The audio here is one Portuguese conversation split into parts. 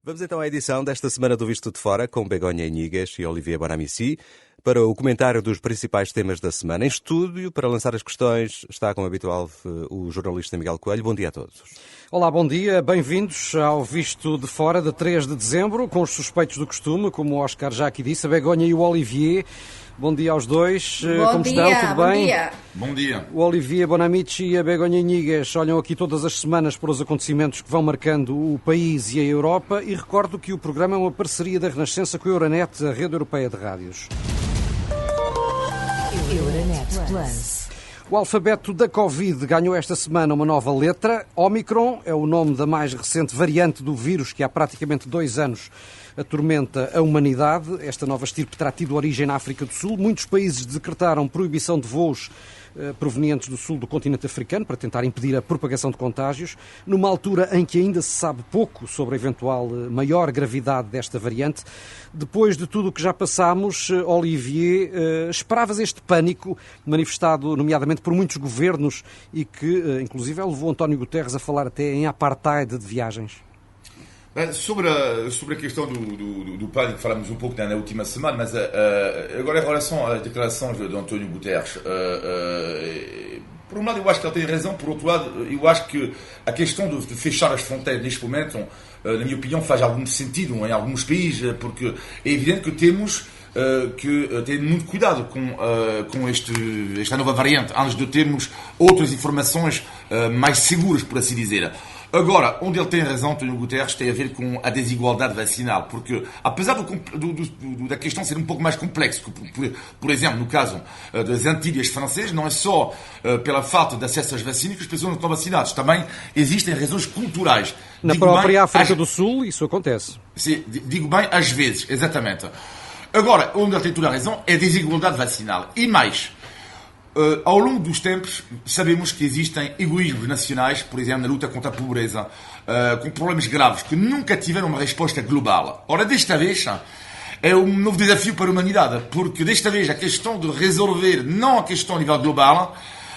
Vamos então à edição desta semana do Visto de Fora com Begonha Inigas e Olivier Bonamici para o comentário dos principais temas da semana. Em estúdio, para lançar as questões, está, como habitual, o jornalista Miguel Coelho. Bom dia a todos. Olá, bom dia. Bem-vindos ao Visto de Fora de 3 de dezembro, com os suspeitos do costume, como o Oscar já aqui disse, a Begonha e o Olivier. Bom dia aos dois. Como estão? Tudo bem? Bom dia. Bom dia. O Olivier Bonamici e a Begonha Inigas olham aqui todas as semanas para os acontecimentos que vão marcando o país e a Europa, e recordo que o programa é uma parceria da Renascença com a Euronet, a rede europeia de rádios. Euronet Plus. O alfabeto da Covid ganhou esta semana uma nova letra. Omicron é o nome da mais recente variante do vírus que há praticamente 2 anos atormenta a humanidade. Esta nova estirpe terá tido origem na África do Sul. Muitos países decretaram proibição de voos provenientes do sul do continente africano para tentar impedir a propagação de contágios, numa altura em que ainda se sabe pouco sobre a eventual maior gravidade desta variante. Depois de tudo o que já passámos, Olivier, esperavas este pânico manifestado nomeadamente por muitos governos e que, inclusive, levou António Guterres a falar até em apartheid de viagens? Sobre a questão do pânico, falamos um pouco na última semana, mas agora em relação às declarações de António Guterres, por um lado eu acho que ele tem razão, por outro lado eu acho que a questão de fechar as fronteiras neste momento, na minha opinião, faz algum sentido em alguns países, porque é evidente que temos que ter muito cuidado com esta nova variante, antes de termos outras informações mais seguras, por assim dizer. Agora, onde ele tem razão, António Guterres, tem a ver com a desigualdade vacinal, porque apesar da questão ser um pouco mais complexa, por exemplo, no caso das Antilhas francesas, não é só pela falta de acesso às vacinas que as pessoas não estão vacinadas, também existem razões culturais. Na própria África do Sul isso acontece. Sim, digo bem, às vezes, exatamente. Agora, onde ele tem toda a razão é a desigualdade vacinal. E mais, ao longo dos tempos, sabemos que existem egoísmos nacionais, por exemplo, na luta contra a pobreza, com problemas graves, que nunca tiveram uma resposta global. Ora, desta vez, é um novo desafio para a humanidade, porque desta vez a questão de resolver, não a questão a nível global,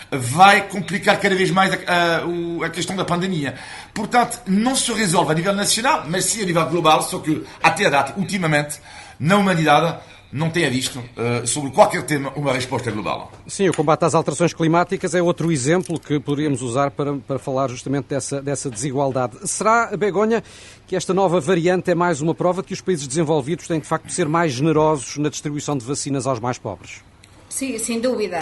vai complicar cada vez mais a questão da pandemia. Portanto, não se resolve a nível nacional, mas sim a nível global, só que, até a data, ultimamente, na humanidade, não tenha visto, sobre qualquer tema, uma resposta global. Sim, o combate às alterações climáticas é outro exemplo que poderíamos usar para falar justamente dessa desigualdade. Será, Begonha, que esta nova variante é mais uma prova de que os países desenvolvidos têm, de facto, de ser mais generosos na distribuição de vacinas aos mais pobres? Sí, sin dúbida.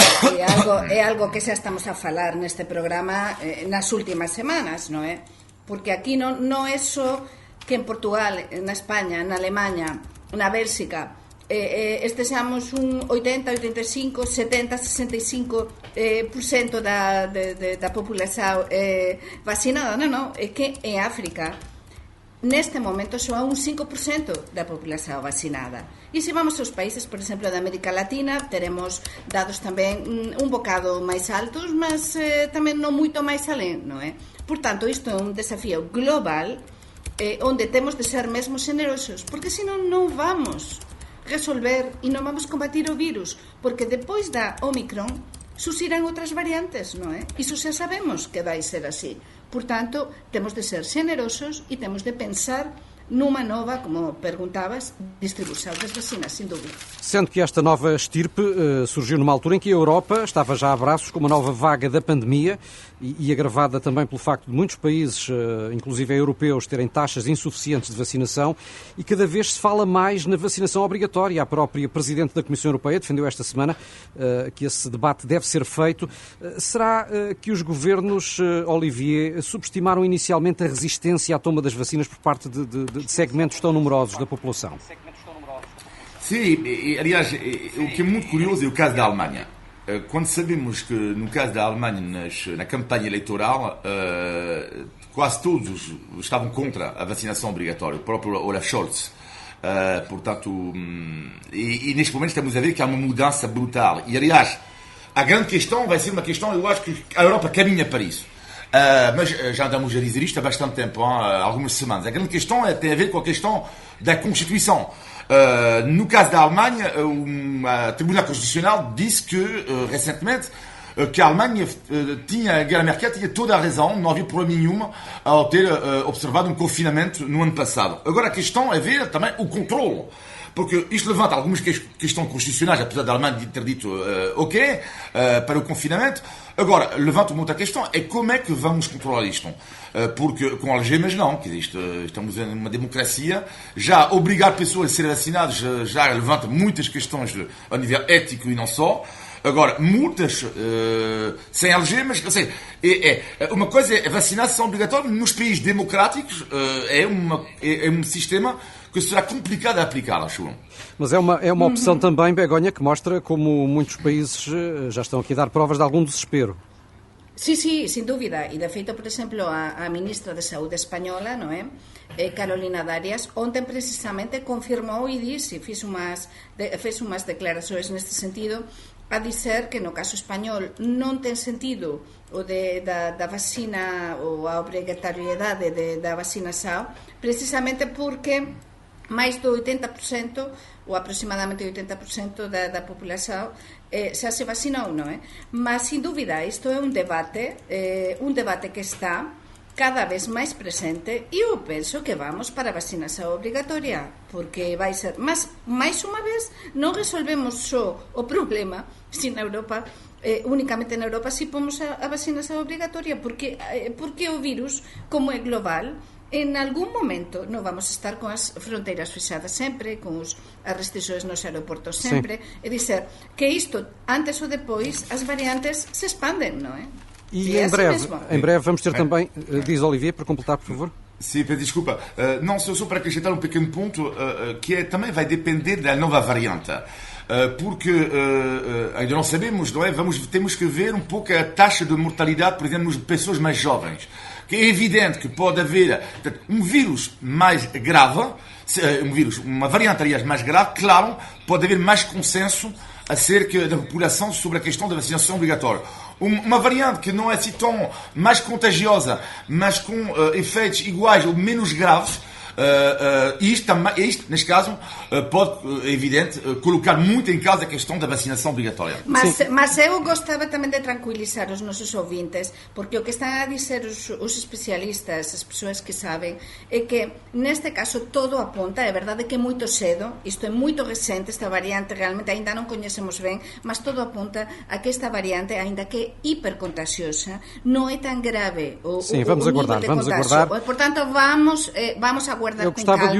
É algo que xa estamos a falar neste programa nas últimas semanas, non é? Porque aquí non é só que en Portugal, na España, na Alemanha, na Bélxica, estejamos un 80, 85, 70, 65% da população vacinada. Non, é que en África neste momento só há un 5% da população vacinada. E se vamos aos países, por exemplo, da América Latina, teremos dados tamén un bocado máis altos, mas tamén non moito máis alén, non é? Portanto, isto é un desafío global onde temos de ser mesmo generosos, porque senón non vamos resolver e non vamos combatir o virus, porque depois da Omicron surxirán outras variantes, non é? Iso xa sabemos que vai ser así. Portanto, temos de ser generosos e temos de pensar numa nova, como perguntabas, distribuição das vacinas, sem dúvida. Sendo que esta nova estirpe surgiu numa altura em que a Europa estava já a braços com uma nova vaga da pandemia e agravada também pelo facto de muitos países, inclusive europeus, terem taxas insuficientes de vacinação, e cada vez se fala mais na vacinação obrigatória. A própria Presidente da Comissão Europeia defendeu esta semana que esse debate deve ser feito. Será que os governos, Olivier, subestimaram inicialmente a resistência à toma das vacinas por parte de segmentos tão numerosos da população? Sim, aliás, o que é muito curioso é o caso da Alemanha. Quando sabemos que, no caso da Alemanha, na campanha eleitoral, quase todos estavam contra a vacinação obrigatória, o próprio Olaf Scholz. Portanto, e neste momento estamos a ver que há uma mudança brutal. E, aliás, a grande questão vai ser uma questão, eu acho que a Europa caminha para isso. Mas já andamos a dizer isto há bastante tempo, há algumas semanas. A grande questão tem a ver com a questão da Constituição. No caso da Alemanha, o Tribunal Constitucional disse que, recentemente, que a Alemanha tinha, a Angela Merkel tinha toda a razão, não havia problema nenhum ao ter observado um confinamento no ano passado. Agora a questão é ver também o controle. Porque isto levanta algumas questões constitucionais, apesar da Alemanha ter dito ok para o confinamento. Agora, levanta uma outra questão, é como é que vamos controlar isto? Porque com algemas não, quer dizer, estamos em uma democracia, já obrigar pessoas a serem vacinadas já levanta muitas questões a nível ético e não só. Agora, multas sem algemas, quer dizer, uma coisa é vacinação obrigatória nos países democráticos, é um sistema que será complicado de aplicar, acho. Mas é uma opção também, Begonha, que mostra como muitos países já estão aqui a dar provas de algum desespero. Sí, sin dúbida. E de feito, por exemplo, a ministra de Saúde española, non é? Carolina Darias, ontem precisamente confirmou e disse, fez umas declarações neste sentido, a dizer que no caso español non ten sentido o da vacina ou a obrigatoriedade da vacinação, precisamente porque máis do 80% ou aproximadamente 80% da população xa se vacinou, non é? Mas, sin dúvida, isto é un debate que está cada vez máis presente e eu penso que vamos para a vacinación obrigatoria, porque vai ser, máis unha vez, non resolvemos só o problema se na Europa, únicamente na Europa, si pomos a vacinación obrigatoria, porque o virus, como é global, en algún momento non vamos a estar con as fronteiras fechadas sempre, con as restricións nos aeroportos sempre, é dizer, que isto, antes ou depois, as variantes se expanden, non é? E em breve vamos ter também, diz Olivier, para completar, por favor. Sim, desculpa. Não, só para acrescentar um pequeno ponto, que também vai depender da nova variante. Porque ainda não sabemos, não é? Temos que ver um pouco a taxa de mortalidade, por exemplo, nas pessoas mais jovens. Que é evidente que pode haver um vírus mais grave, uma variante, aliás, mais grave, claro, pode haver mais consenso acerca da população sobre a questão da vacinação obrigatória. Uma variante que não é assim tão mais contagiosa, mas com efeitos iguais ou menos graves, isto, neste caso, pode, é evidente, colocar muito em causa a questão da vacinação obrigatória. Mas eu gostava também de tranquilizar os nossos ouvintes, porque o que estão a dizer os especialistas, as pessoas que sabem, é que, neste caso, todo aponta, é verdade que é muito cedo, isto é muito recente, esta variante realmente ainda não conhecemos bem, mas todo aponta a que esta variante, ainda que é hipercontagiosa, não é tão grave vamos aguardar. Portanto, vamos aguardar. Eu gostava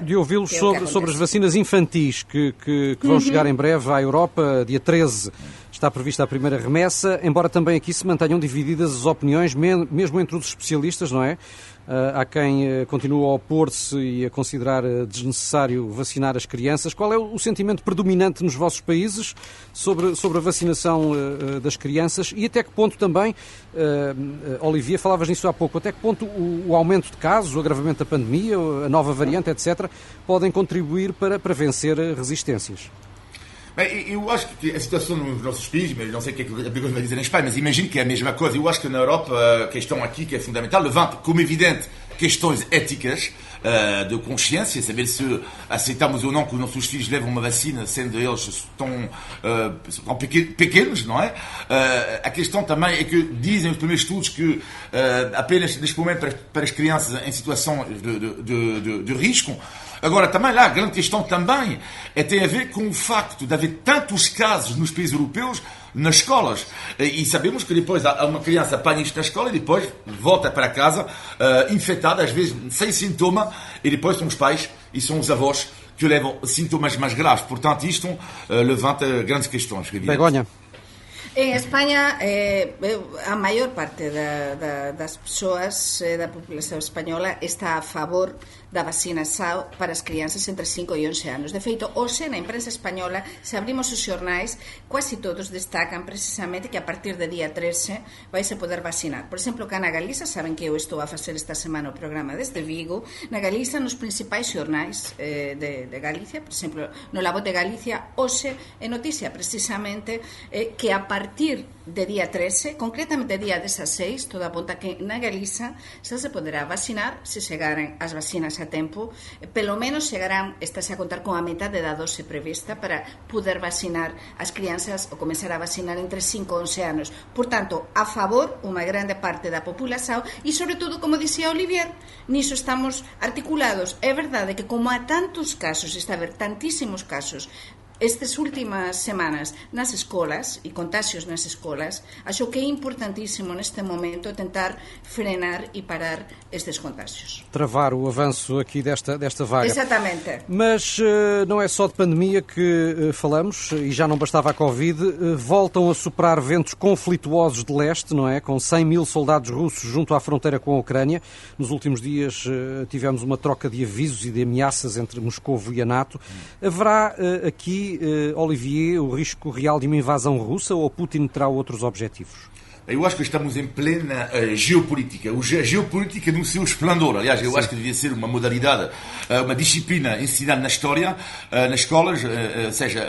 de ouvi-los sobre as vacinas infantis que vão chegar em breve à Europa. Dia 13 está prevista a primeira remessa, embora também aqui se mantenham divididas as opiniões, mesmo entre os especialistas, não é? Há quem continua a opor-se e a considerar desnecessário vacinar as crianças. Qual é o sentimento predominante nos vossos países sobre a vacinação das crianças e até que ponto também, Olivier, falavas nisso há pouco, até que ponto o aumento de casos, o agravamento da pandemia, a nova variante, etc., podem contribuir para vencer resistências? Bem, eu acho que a situação nos nossos países, mas não sei o que é que a Begonha vai dizer em Espanha, mas imagino que é a mesma coisa. Eu acho que na Europa a questão aqui que é fundamental levanta, como evidente, questões éticas, de consciência, saber se aceitamos ou não que os nossos filhos levam uma vacina, sendo eles tão pequenos, não é? A questão também é que dizem os primeiros estudos que apenas neste momento para as crianças em situação de risco. Agora, também lá, a grande questão também tem a ver com o facto de haver tantos casos nos países europeus nas escolas. E sabemos que depois uma criança apanha isto na escola e depois volta para casa infectada, às vezes sem sintoma, e depois são os pais e são os avós que levam sintomas mais graves. Portanto, isto levanta grandes questões. Begonha. En España, a maior parte das persoas da populación española está a favor da vacinação para as crianças entre 5 e 11 anos. De feito, hoxe na imprensa española, se abrimos os xornais, quase todos destacan precisamente que a partir de día 13 vais a poder vacinar. Por exemplo, cá na Galiza, saben que eu estou a facer esta semana o programa desde Vigo, na Galiza, nos principais xornais de Galicia, por exemplo, no La Voz de Galicia, hoxe é noticia precisamente que a partir partir de día 13, concretamente día 16, todo apunta que na Galiza xa se poderá vacinar se chegaren as vacinas a tempo, pelo menos chegarán, estáse a contar con a metade da dose prevista para poder vacinar as crianças ou comenzar a vacinar entre 5 e 11 anos. Por tanto, a favor unha grande parte da população e, sobre todo, como dicía Olivier, niso estamos articulados. É verdade que como há tantos casos, está a haber tantísimos casos estas últimas semanas nas escolas e contagios nas escolas, acho que é importantíssimo neste momento tentar frenar e parar estes contagios. Travar o avanço aqui desta vaga. Exatamente. Mas não é só de pandemia que falamos, e já não bastava a Covid, voltam a soprar ventos conflituosos de leste, não é? Com 100 mil soldados russos junto à fronteira com a Ucrânia. Nos últimos dias tivemos uma troca de avisos e de ameaças entre Moscovo e a NATO. Haverá aqui, Olivier, o risco real de uma invasão russa ou Putin terá outros objetivos? Eu acho que estamos em plena geopolítica. A geopolítica no seu esplendor. Aliás, eu acho que devia ser uma modalidade, uma disciplina ensinada na história, nas escolas, ou seja,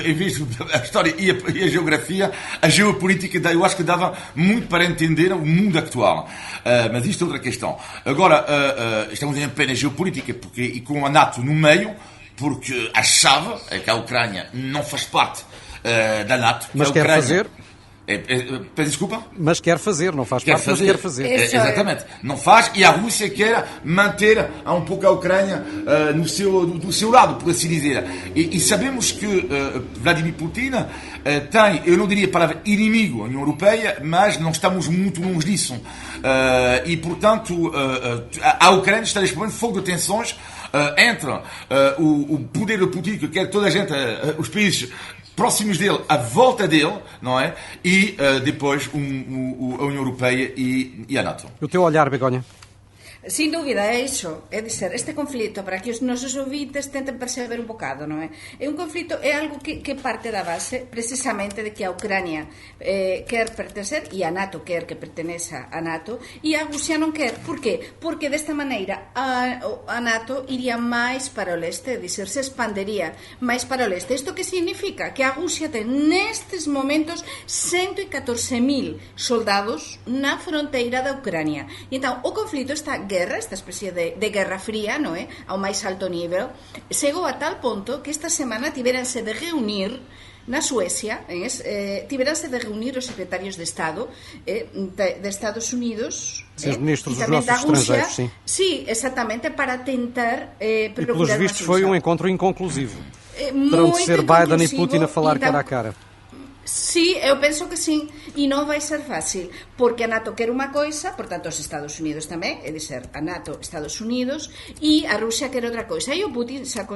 em vez da história e a geografia, a geopolítica, eu acho que dava muito para entender o mundo atual. Mas isto é outra questão. Agora, estamos em plena geopolítica e com a NATO no meio, porque a chave é que a Ucrânia não faz parte da NATO. Mas quer fazer? Desculpa? Mas quer fazer, não faz parte, mas quer fazer. Exatamente. Não faz, e a Rússia quer manter um pouco a Ucrânia do seu lado, por assim dizer. E sabemos que Vladimir Putin tem, eu não diria a palavra inimigo, a União Europeia, mas não estamos muito longe disso. E, portanto, a Ucrânia está neste momento fogo de tensões entre o poder de Putin, que quer toda a gente, os países próximos dele, à volta dele, não é? E depois a União Europeia e a NATO. O teu olhar, Begonha? Sin dúbida, é iso. É dizer, este conflito, para que os nosos ouvintes tenten perceber un bocado, non é? É un conflito, é algo que parte da base precisamente de que a Ucrania quer pertencer, e a NATO quer que perteneza a NATO, e a Rusia non quer. Por qué? Porque desta maneira a NATO iría máis para o leste, é dizer, se expandería máis para o leste. Isto que significa? Que a Rusia ten nestes momentos 114.000 soldados na fronteira da Ucrania. E entón, o conflito está esta especie de guerra fría, non é? Ao máis alto nível, chegou a tal ponto que esta semana tiveranse de reunir na Suecia, tiveranse de reunir os secretarios de Estado de Estados Unidos os ministros e dos nossos estrangeiros, sim. Sí, exatamente, para tentar e pelos vistos foi um encontro inconclusivo. Terão de ser Biden e Putin a falar cara a cara. Sí, eu penso que sí, e non vai ser fácil, porque a NATO quer unha coisa, por tanto os Estados Unidos tamén, é dizer, a NATO, Estados Unidos, e a Rusia quer outra coisa, e o Putin xa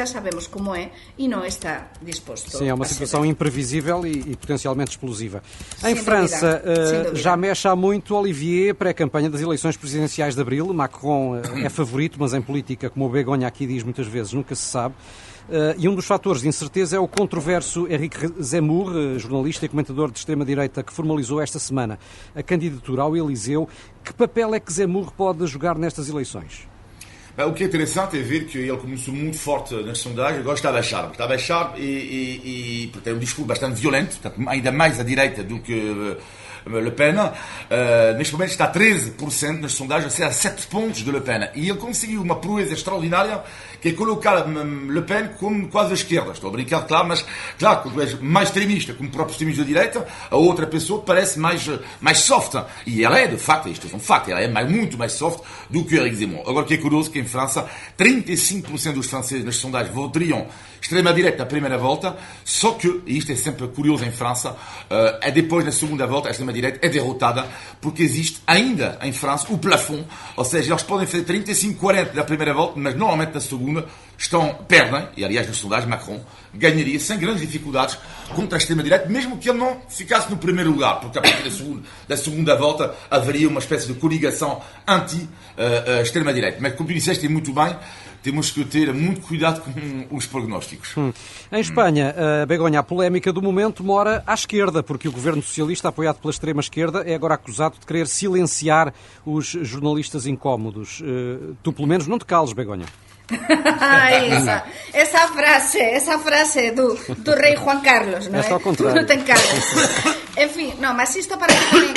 sabemos como é, e non está disposto. Sim, é uma situação imprevisível e potencialmente explosiva. Em França, já mexe há muito, Olivier, pré-campanha das eleições presidenciais de abril. Macron é favorito, mas em política, como o Begonha aqui diz muitas vezes, nunca se sabe. E um dos fatores de incerteza é o controverso Éric Zemmour, jornalista e comentador de extrema-direita, que formalizou esta semana a candidatura ao Eliseu. Que papel é que Zemmour pode jogar nestas eleições? O que é interessante é ver que ele começou muito forte nas sondagens, agora está a baixar e tem um discurso bastante violento, ainda mais à direita do que Le Pen. Neste momento está a 13% nas sondagens, ou seja, a 7 pontos de Le Pen. E ele conseguiu uma proeza extraordinária, que é colocar Le Pen como quase a esquerda. Estou a brincar, claro, mas claro, quando és mais extremista, como o próprio extremista da direita, a outra pessoa parece mais soft. E ela é, de facto, isto é um facto, ela é muito mais soft do que Éric Zemmour. Agora, o que é curioso é que em França, 35% dos franceses nas sondagens votariam extrema-direita na primeira volta, só que, e isto é sempre curioso em França, depois, na segunda volta, a extrema-direita é derrotada, porque existe ainda em França o plafond, ou seja, eles podem fazer 35-40 na primeira volta, mas normalmente na segunda perdem, e aliás nas sondagens Macron ganharia sem grandes dificuldades contra a extrema-direita, mesmo que ele não ficasse no primeiro lugar, porque a partir da segunda volta haveria uma espécie de coligação anti-extrema-direita. Mas como tu disseste muito bem, temos que ter muito cuidado com os prognósticos. Em Espanha, Begonha, a polémica do momento mora à esquerda, porque o governo socialista, apoiado pela extrema-esquerda, é agora acusado de querer silenciar os jornalistas incómodos. Tu, pelo menos, não te cales, Begonha. esa frase do rei Juan Carlos, non é? Ao contrário. Non ten Carlos. En fin, non, mas isto para que tamén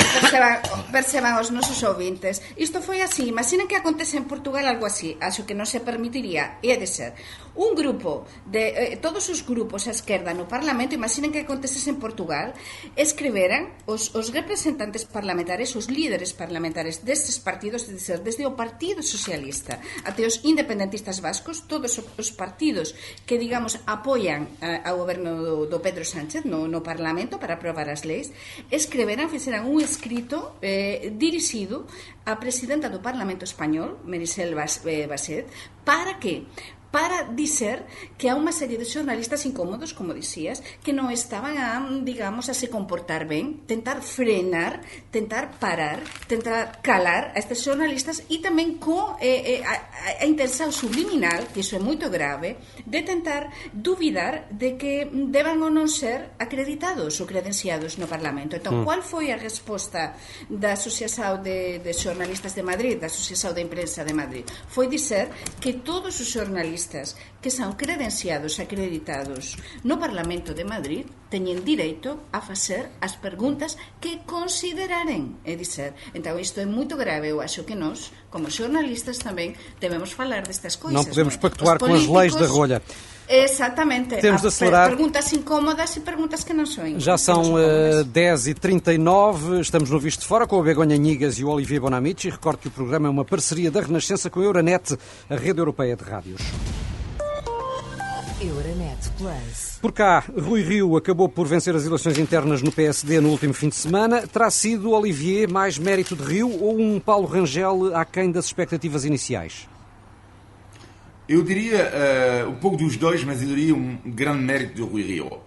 perceban os nosos ouvintes. Isto foi así, imaginen que acontece en Portugal algo así, acho que non se permitiría, e é de ser un grupo de todos os grupos a esquerda no Parlamento, imaginen que acontecese en Portugal, escriberan os representantes parlamentares, os líderes parlamentares destes partidos, é dizer, desde o Partido Socialista até os independentistas vascos, todos os partidos que, digamos, apoian ao goberno do Pedro Sánchez no Parlamento para aprobar as leis, escreveran, fixeran un escrito dirixido á presidenta do Parlamento Español, Meritxell Baset, para que? Para dizer que há unha serie de xornalistas incómodos, como dixías, que non estaban digamos, a se comportar ben, tentar frenar, tentar parar, tentar calar a estes xornalistas e tamén co a intención subliminal, que iso é moito grave, de tentar duvidar de que deban ou non ser acreditados ou credenciados no Parlamento. Entón, qual foi a resposta da Asociación de Xornalistas de Madrid, da Asociación de Imprensa de Madrid? Foi dizer que todos os xornalistas que son credenciados, acreditados no Parlamento de Madrid teñen direito a facer as preguntas que consideraren, é dizer, entón isto é moito grave, eu acho que nós, como xornalistas tamén debemos falar destas coisas. Non podemos pactuar com as leis da rolha. Exatamente. Temos de acelerar. Perguntas incómodas e perguntas que não são incómodas. Já são 10h39, estamos no Visto de Fora com a Begonha Nhigas e o Olivier Bonamici. Recordo que o programa é uma parceria da Renascença com a Euronet, a rede europeia de rádios. Euronet Plus. Por cá, Rui Rio acabou por vencer as eleições internas no PSD no último fim de semana. Terá sido, Olivier, mais mérito de Rio ou um Paulo Rangel aquém das expectativas iniciais? Eu diria um pouco dos dois, mas eu diria um grande mérito do Rui Rio,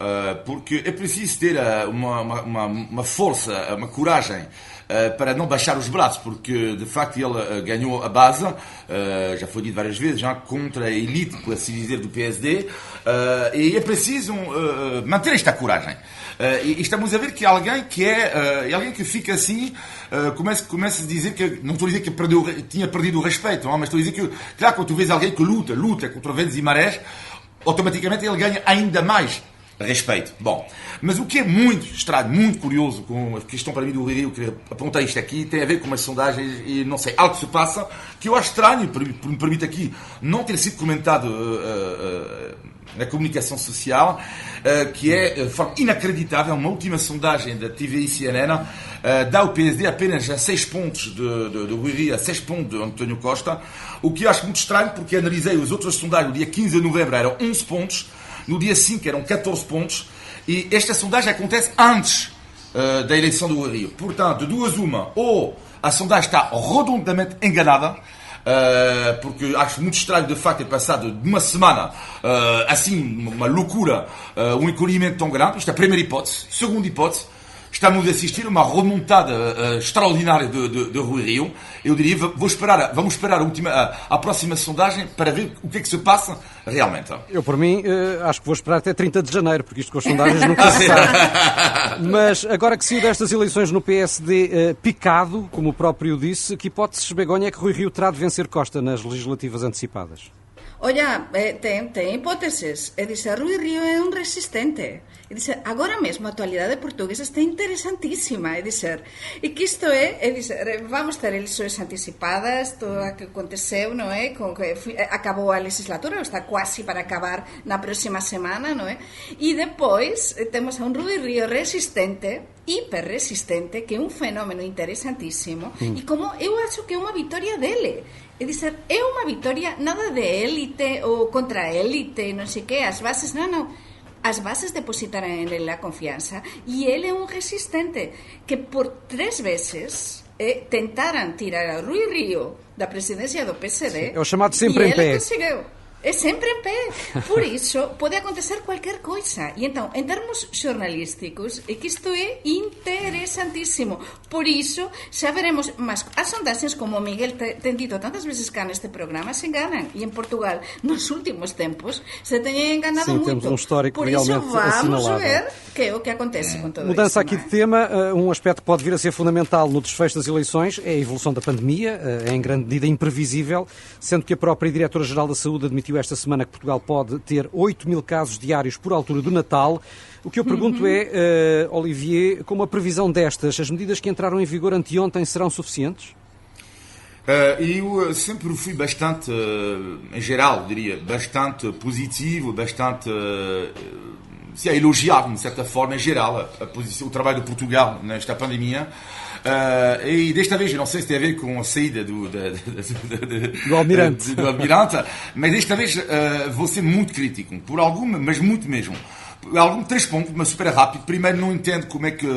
porque é preciso ter uma força, uma coragem para não baixar os braços, porque de facto ele ganhou a base, já foi dito várias vezes, já contra a elite, por assim dizer, do PSD, e é preciso manter esta coragem. E estamos a ver que alguém que fica assim, começa a dizer que, não estou a dizer que tinha perdido o respeito, não, mas estou a dizer que, claro, quando tu vês alguém que luta contra ventos e marés, automaticamente ele ganha ainda mais respeito. Bom, mas o que é muito estranho, muito curioso com a questão para mim do Rio, que apontei isto aqui, tem a ver com as sondagens e não sei, algo que se passa, que eu acho estranho, me permite aqui, não ter sido comentado na comunicação social, que é de forma inacreditável, uma última sondagem da TVI CNN dá o PSD apenas a 6 pontos do Rui Rio, a 6 pontos de António Costa, o que eu acho muito estranho, porque analisei as outras sondagens, no dia 15 de novembro eram 11 pontos, no dia 5 eram 14 pontos, e esta sondagem acontece antes da eleição do Rui Rio. Portanto, de duas uma, ou a sondagem está redondamente enganada, porque acho muito estranho de facto ter passado de uma semana assim, uma loucura, um encolhimento tão grande. Isto é a primeira hipótese. Segunda hipótese, estamos a assistir a uma remontada extraordinária de Rui Rio. Eu diria, vamos esperar a próxima sondagem para ver o que é que se passa realmente. Eu, por mim, acho que vou esperar até 30 de janeiro, porque isto com as sondagens nunca se sabe. Mas agora que saiu destas eleições no PSD picado, como o próprio disse, que hipóteses, Begonha, é que Rui Rio terá de vencer Costa nas legislativas antecipadas? Olha, ten hipóteses. É dizer, Rui Rio é un resistente. É dizer, agora mesmo a actualidade portuguesa está interesantísima. É dizer, e que isto dizer, vamos ter eleições anticipadas, todo o que aconteceu, non é? Con que acabou a legislatura, está quase para acabar na próxima semana, non é? E depois temos a un Rui Rio resistente, hiperresistente, que é un fenómeno interesantísimo, e como eu acho que é unha victoria dele. É dizer, é unha victoria nada de élite ou contra a élite, non sei que, as bases, non. As bases depositaran en ele a confianza e ele é un resistente que por 3 veces tentaran tirar a Rui Rio da presidencia do PSD. É o chamado sempre em pé. Conseguiu. É sempre en pé. Por iso, pode acontecer cualquier coisa. E entón, en termos xornalísticos, é que isto é interesantísimo. Por iso, xa veremos, mas as sondaxes, como Miguel ten dito tantas veces cá neste programa, se enganan. E en Portugal, nos últimos tempos, se teñen enganado Sim, moito. temos um histórico por iso, realmente vamos assinalável. ver que é o que acontece com todo isto. Mudança aqui de tema, um aspecto que pode vir a ser fundamental no desfecho das eleições é a evolução da pandemia, é em grande medida imprevisível, sendo que a própria Diretora-Geral da Saúde admitiu esta semana que Portugal pode ter 8 mil casos diários por altura do Natal. O que eu pergunto é, Olivier, com uma previsão destas, as medidas que entraram em vigor anteontem serão suficientes? Eu sempre fui bastante, em geral, diria, bastante positivo, bastante a elogiar, de certa forma, em geral, o trabalho de Portugal nesta pandemia. E desta vez, eu não sei se tem a ver com a saída do Almirante. do Almirante, mas desta vez vou ser muito crítico, por alguma, mas muito mesmo. Três pontos, mas super rápido. Primeiro, não entendo como é que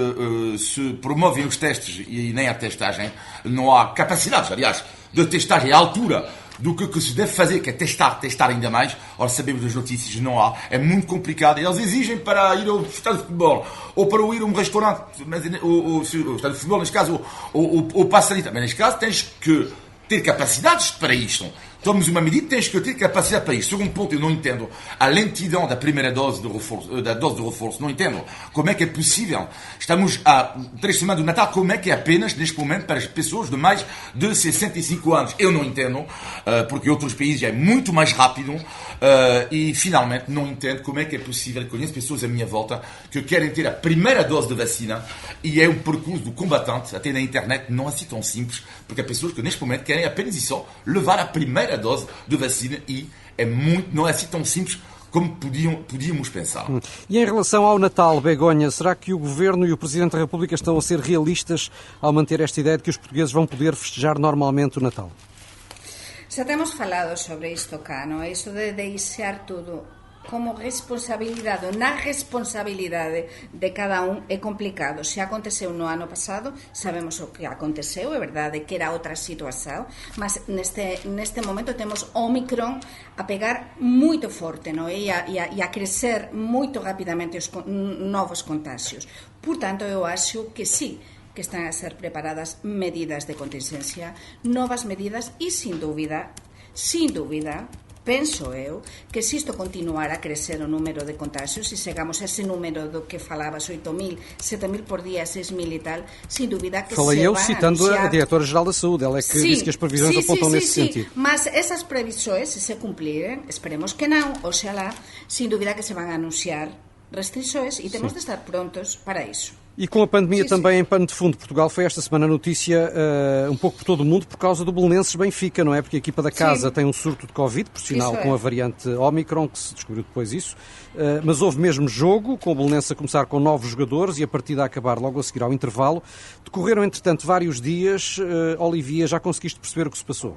se promovem os testes e nem a testagem. Não há capacidades, aliás, de testagem à altura do que se deve fazer, que é testar ainda mais. Ora, sabemos das notícias, não há. É muito complicado. Eles exigem para ir ao estádio de futebol ou para ir a um restaurante, mas o estádio de futebol, neste caso, o passo sanitário. Mas neste caso, tens que ter capacidades para isto. Tomamos uma medida, tens que ter capacidade para isso. Segundo ponto, eu não entendo a lentidão da primeira dose de reforço, da dose de reforço. Não entendo como é que é possível. Estamos a 3 semanas do Natal, como é que é apenas, neste momento, para as pessoas de mais de 65 anos. Eu não entendo, porque em outros países é muito mais rápido. E, finalmente, não entendo como é que é possível. Conheço pessoas à minha volta que querem ter a primeira dose de vacina e é um percurso do combatente, até na internet, não é assim tão simples, porque há pessoas que, neste momento, querem apenas e só levar a primeira dose de vacina e não é assim tão simples como podíamos pensar. E em relação ao Natal, Begonha, será que o Governo e o Presidente da República estão a ser realistas ao manter esta ideia de que os portugueses vão poder festejar normalmente o Natal? Xa temos falado sobre isto cá, non? Isto de deixar tudo como responsabilidade, na responsabilidade de cada un é complicado. Se aconteceu no ano pasado, sabemos o que aconteceu, é verdade que era outra situación, mas neste momento temos Omicron a pegar moito forte, non? E a crecer moito rapidamente os novos contagios. Por tanto, eu acho que sí, que están a ser preparadas medidas de contingencia, novas medidas e, sin dúbida, penso eu que se isto continuar a crecer o número de contagios e chegamos a ese número do que falabas, 8.000, 7.000 por día, 6.000 e tal, sin dúvida que Falei se eu van citando anunciar... a Diretora-Geral da Saúde, ela é que disse que as previsões apontam nesse sentido. Mas essas previsões, se se cumprirem, esperemos que não, oxalá, sin dúvida que se van a anunciar restrições e temos de estar prontos para isso. E com a pandemia também em pano de fundo, Portugal foi esta semana notícia um pouco por todo o mundo por causa do Belenenses Benfica, não é? Porque a equipa da casa tem um surto de Covid, por sinal com a variante Omicron, que se descobriu depois isso, mas houve mesmo jogo, com o Belenenses a começar com 9 jogadores e a partida a acabar logo a seguir ao intervalo. Decorreram, entretanto, vários dias. Olivier, já conseguiste perceber o que se passou?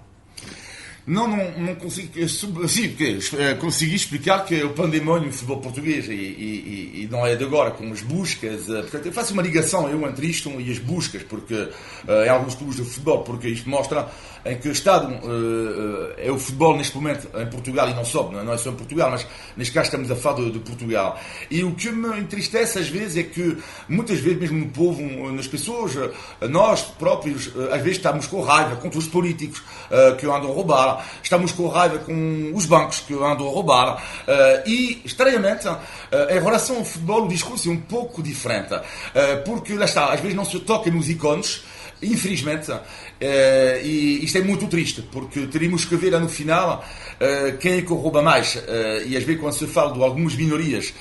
Não consigo. Sim, porque consegui explicar que é o pandemónio do futebol português e não é de agora, com as buscas. Portanto, eu faço uma ligação entre isto e as buscas, porque em alguns clubes de futebol, porque isto mostra em que estado é o futebol neste momento em Portugal, e não é só em Portugal, mas neste caso estamos a falar de Portugal. E o que me entristece às vezes é que, muitas vezes, mesmo no povo, nas pessoas, nós próprios, às vezes estamos com raiva contra os políticos que andam a roubar. Estamos com raiva com os bancos que andam a roubar e, estranhamente, em relação ao futebol, o discurso é um pouco diferente, porque, lá está, às vezes não se toca nos ícones, infelizmente, e isto é muito triste, porque teríamos que ver no final quem é que rouba mais, e às vezes quando se fala de algumas minorias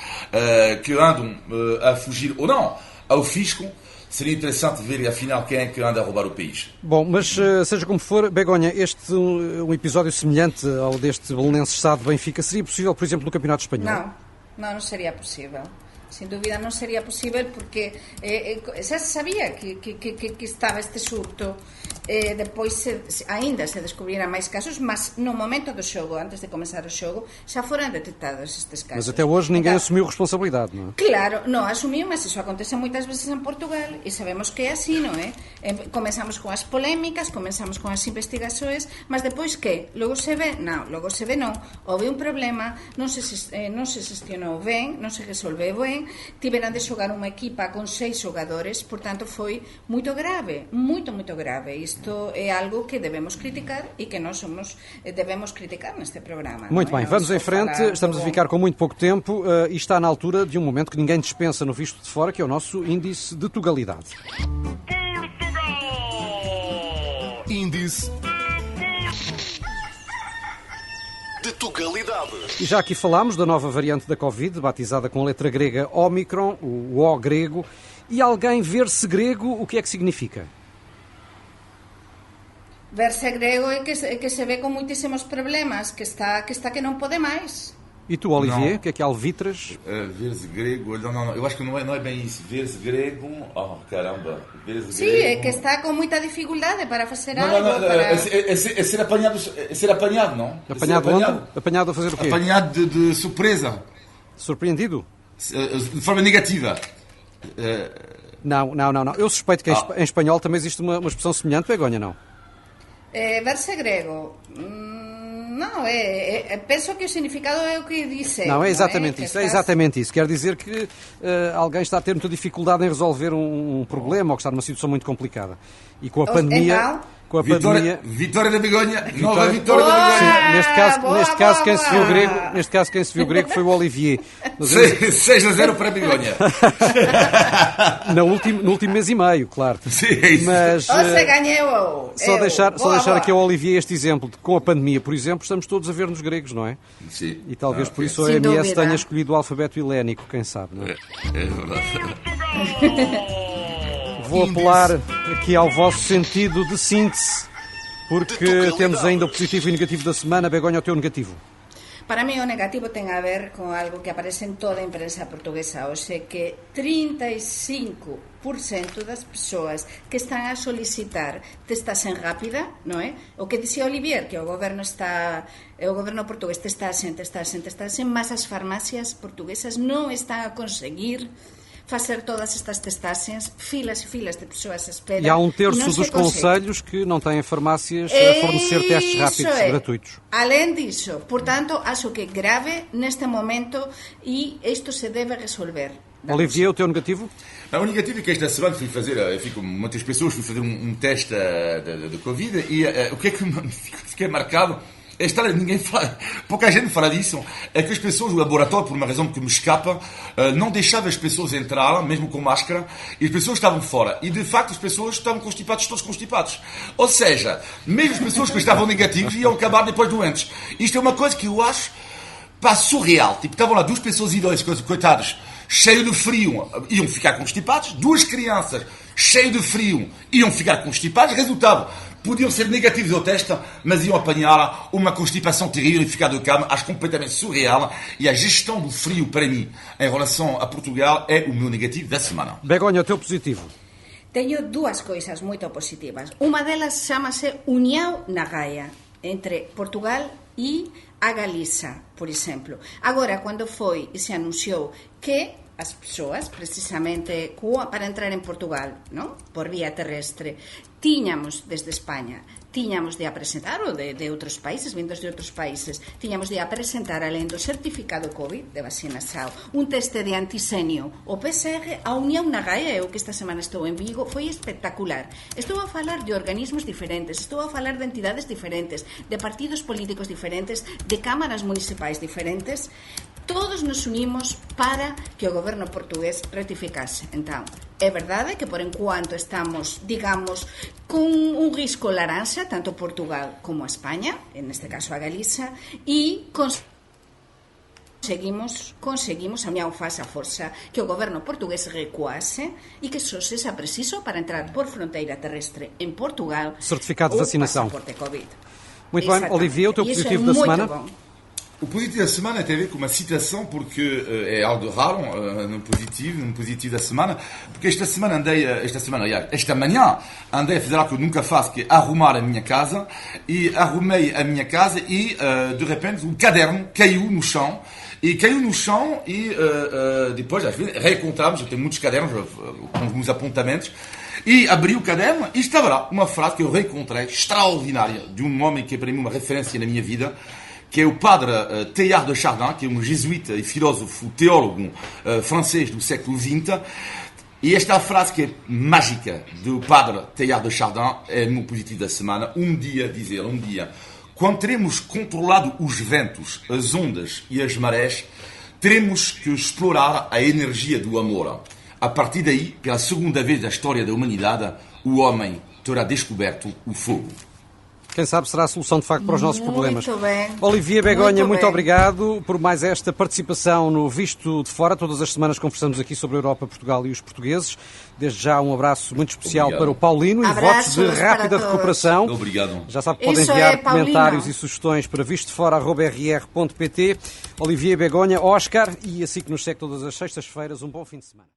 que andam a fugir ou não ao fisco, seria interessante ver, afinal, quem é que anda a roubar o país. Bom, mas seja como for, Begonha, um episódio semelhante ao deste Belenenses Sade Benfica seria possível, por exemplo, no Campeonato Espanhol? Não seria possível. Sin dúvida non sería posible porque xa se sabía que estaba este surto depois ainda se descubriran máis casos, mas no momento do xogo, antes de comenzar o xogo, xa foran detectados estes casos. Mas até hoje ninguém assumiu responsabilidade, non é? Claro, non asumiu, mas iso acontece moitas veces en Portugal e sabemos que é así, non é? Comenzamos con as polémicas, comenzamos con as investigações, mas depois que? Logo se ve? Non, logo se ve non. Houve un problema, non se xestionou ben, non se resolveu ben, tiveran de xogar unha equipa con 6 xogadores, portanto foi moito grave, moito grave. Isto é algo que debemos criticar e que nós debemos criticar neste programa. Muito bem, vamos em frente, estamos a ficar com muito pouco tempo e está na altura de um momento que ninguém dispensa no Visto de Fora, que é o nosso índice de Tugalidade. Índice de Tugalidade. E já aqui falámos da nova variante da Covid, batizada com a letra grega Omicron, o O grego, e alguém ver-se grego, o que é que significa? Verse grego é que se ve com muitíssimos problemas, que está que não pode mais. E tu, Olivier, o que é alvitras? Ver-se grego, não, eu acho que não é bem isso. Ver-se grego, caramba, ver-se Sim, grego. é que está com muita dificuldade para fazer algo. É ser apanhado, não? Apanhado onde? Apanhado a fazer o quê? Apanhado de surpresa. Surpreendido? De forma negativa. Não. Eu suspeito que em espanhol também existe uma expressão semelhante, Begonha, não? Verse grego. Não, penso que o significado é o que disse. Não, é exatamente isso. É exatamente isso. Quer dizer que alguém está a ter muita dificuldade em resolver um problema ou que está numa situação muito complicada. E com a pandemia... Então, Vitória da Begonha, nova vitória da Begonha. Sim, neste caso quem se viu grego foi o Olivier. 6-0 para a Begonha. No último mês e meio, claro. Sim, é isso. Mas você ganhou. Só deixar aqui ao Olivier este exemplo de que com a pandemia, por exemplo, estamos todos a ver-nos gregos, não é? Sim. E talvez por isso a Sem OMS dúvida. tenha escolhido o alfabeto helénico, quem sabe, não é? É verdade. Vou apelar aqui ao vosso sentido de síntese, porque temos ainda o positivo e o negativo da semana. Begonha, o teu negativo. Para mí o negativo ten a ver con algo que aparece en toda a imprensa portuguesa hoxe, que 35% das persoas que están a solicitar testasen rápida, non é? O que dixía Olivier, que o goberno portugués testasen, mas as farmacias portuguesas non están a conseguir facer todas estas testaxes, filas e filas de persoas a espera. E há um terço dos conselhos que não têm farmácias a fornecer testes rápidos gratuitos. Além disso, portanto, acho que é grave neste momento e isto se deve resolver. Olivier, o teu negativo? O negativo é que esta semana fui com muitas pessoas, fui fazer um teste de Covid e o que é que fiquei marcado? Pouca gente fala disso, é que as pessoas do laboratório, por uma razão que me escapa, não deixavam as pessoas entrar, mesmo com máscara, e as pessoas estavam fora. E de facto as pessoas estavam constipadas, todos constipados. Ou seja, mesmo as pessoas que estavam negativas iam acabar depois doentes. Isto é uma coisa que eu acho surreal. Tipo, estavam lá duas pessoas idosas, coitadas, cheias de frio, iam ficar constipados, duas crianças cheias de frio iam ficar constipados, resultado, podiam ser negativos ao teste, mas iam apanhar uma constipação terrível e ficar de cama. Acho completamente surreal. E a gestão do frio, para mim, em relação a Portugal, é o meu negativo da semana. Begonha, o teu positivo? Teño dúas coisas moito positivas. Unha delas chamase União na Gaia, entre Portugal e a Galiza, por exemplo. Agora, cando foi e se anunciou que as persoas, precisamente para entrar en Portugal, non? Por vía terrestre, tiñamos desde España, tiñamos de apresentar, ou de outros países, vindos de outros países, tiñamos de apresentar, além do certificado COVID de vacinação, un teste de antisenio, o PCR, a Unión na Gaia, eu que esta semana estou en Vigo, foi espectacular. Estou a falar de organismos diferentes, estou a falar de entidades diferentes, de partidos políticos diferentes, de cámaras municipais diferentes. Todos nos unimos para que o goberno portugués rectificase. Entón, é verdade que por enquanto estamos, digamos, con un risco laranxa, tanto Portugal como a España, en este caso a Galiza, e conseguimos, a miña faz a forza, que o goberno portugués recuase e que só sexa preciso para entrar por fronteira terrestre en Portugal certificado de vacinação. Pasaporte COVID. Muito bem, Olivier, o teu positivo da semana? Bom. O positivo da semana tem a ver com uma citação, porque é algo raro no positivo da semana, porque esta manhã andei a fazer algo que eu nunca faço, que é arrumar a minha casa, e arrumei a minha casa e, de repente, o caderno caiu no chão, e depois, às vezes, reencontramos, eu tenho muitos cadernos com alguns apontamentos, e abri o caderno e estava lá uma frase que eu reencontrei, extraordinária, de um homem que é para mim uma referência na minha vida, que é o padre Teilhard de Chardin, que é um jesuíta e filósofo, teólogo francês do século XX. E esta frase que é mágica do padre Teilhard de Chardin é no positivo da semana. Um dia, quando teremos controlado os ventos, as ondas e as marés, teremos que explorar a energia do amor. A partir daí, pela segunda vez da história da humanidade, o homem terá descoberto o fogo. Quem sabe será a solução, de facto, para os nossos problemas. Muito bem. Olivier Begonha, muito bem. Obrigado por mais esta participação no Visto de Fora. Todas as semanas conversamos aqui sobre a Europa, Portugal e os portugueses. Desde já um abraço muito especial para o Paulino e votos de rápida recuperação. Obrigado. Já sabe que podem enviar comentários e sugestões para vistodefora@rr.pt. Olivier Begonha, Oscar, e assim que nos segue todas as sextas-feiras, um bom fim de semana.